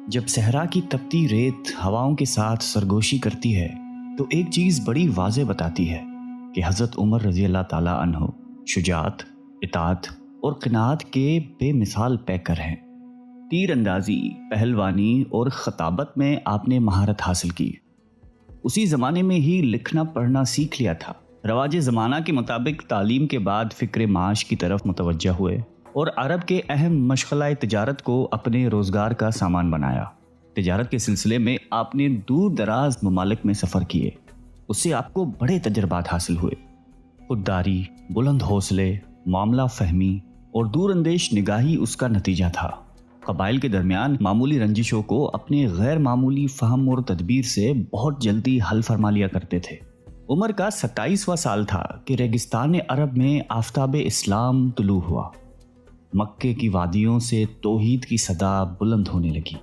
جب صحرا کی تپتی ریت ہواؤں کے ساتھ سرگوشی کرتی ہے تو ایک چیز بڑی واضح بتاتی ہے کہ حضرت عمر رضی اللہ تعالیٰ عنہ شجاعت، اطاعت اور قناعت کے بے مثال پیکر ہیں۔ تیر اندازی، پہلوانی اور خطابت میں آپ نے مہارت حاصل کی۔ اسی زمانے میں ہی لکھنا پڑھنا سیکھ لیا تھا۔ رواج زمانہ کے مطابق تعلیم کے بعد فکر معاش کی طرف متوجہ ہوئے اور عرب کے اہم مشغلہ تجارت کو اپنے روزگار کا سامان بنایا۔ تجارت کے سلسلے میں آپ نے دور دراز ممالک میں سفر کیے۔ اس سے آپ کو بڑے تجربات حاصل ہوئے۔ خودداری، بلند حوصلے، معاملہ فہمی اور دور اندیش نگاہی اس کا نتیجہ تھا۔ قبائل کے درمیان معمولی رنجشوں کو اپنے غیر معمولی فہم اور تدبیر سے بہت جلدی حل فرما لیا کرتے تھے۔ عمر کا 27واں سال تھا کہ ریگستان عرب میں آفتاب اسلام طلوع ہوا۔ مکے کی وادیوں سے توحید کی صدا بلند ہونے لگی۔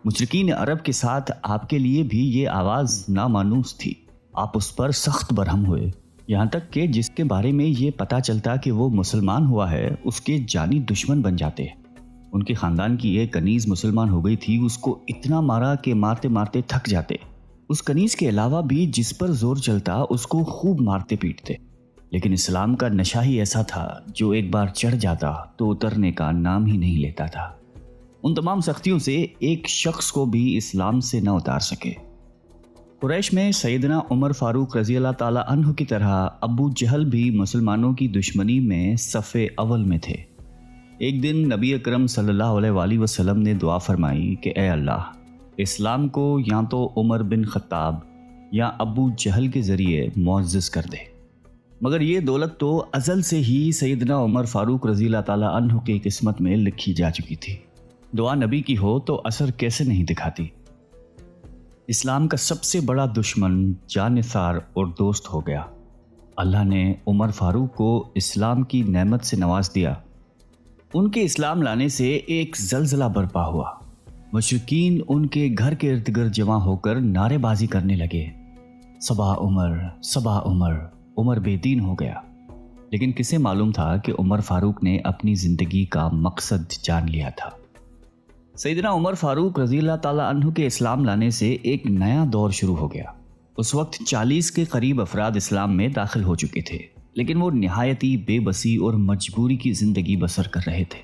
مشرکین عرب کے ساتھ آپ کے لیے بھی یہ آواز نامانوس تھی۔ آپ اس پر سخت برہم ہوئے، یہاں تک کہ جس کے بارے میں یہ پتہ چلتا کہ وہ مسلمان ہوا ہے اس کے جانی دشمن بن جاتے۔ ان کے خاندان کی ایک کنیز مسلمان ہو گئی تھی، اس کو اتنا مارا کہ مارتے مارتے تھک جاتے۔ اس کنیز کے علاوہ بھی جس پر زور چلتا اس کو خوب مارتے پیٹتے۔ لیکن اسلام کا نشہ ہی ایسا تھا جو ایک بار چڑھ جاتا تو اترنے کا نام ہی نہیں لیتا تھا۔ ان تمام سختیوں سے ایک شخص کو بھی اسلام سے نہ اتار سکے۔ قریش میں سیدنا عمر فاروق رضی اللہ تعالیٰ عنہ کی طرح ابو جہل بھی مسلمانوں کی دشمنی میں صف اول میں تھے۔ ایک دن نبی اکرم صلی اللہ علیہ وآلہ وسلم نے دعا فرمائی کہ اے اللہ، اسلام کو یا تو عمر بن خطاب یا ابو جہل کے ذریعے معزز کر دے۔ مگر یہ دولت تو ازل سے ہی سیدنا عمر فاروق رضی اللہ تعالیٰ عنہ کی قسمت میں لکھی جا چکی تھی۔ دعا نبی کی ہو تو اثر کیسے نہیں دکھاتی۔ اسلام کا سب سے بڑا دشمن جانثار اور دوست ہو گیا۔ اللہ نے عمر فاروق کو اسلام کی نعمت سے نواز دیا۔ ان کے اسلام لانے سے ایک زلزلہ برپا ہوا۔ مشرکین ان کے گھر کے ارد گرد جمع ہو کر نعرے بازی کرنے لگے، صبا عمر، صبا عمر، عمر بے دین ہو گیا۔ لیکن کسے معلوم تھا کہ عمر فاروق نے اپنی زندگی کا مقصد جان لیا تھا۔ سیدنا عمر فاروق رضی اللہ تعالیٰ عنہ کے اسلام لانے سے ایک نیا دور شروع ہو گیا۔ اس وقت 40 کے قریب افراد اسلام میں داخل ہو چکے تھے، لیکن وہ نہایتی بے بسی اور مجبوری کی زندگی بسر کر رہے تھے۔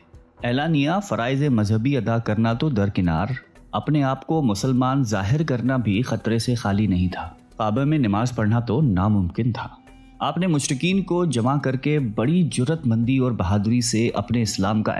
اعلانیہ فرائض مذہبی ادا کرنا تو درکنار، اپنے آپ کو مسلمان ظاہر کرنا بھی خطرے سے خالی نہیں تھا۔ کعبہ میں نماز پڑھنا تو ناممکن تھا۔ آپ نے مشرکین کو جمع کر کے بڑی جرأت مندی اور بہادری سے اپنے اسلام کا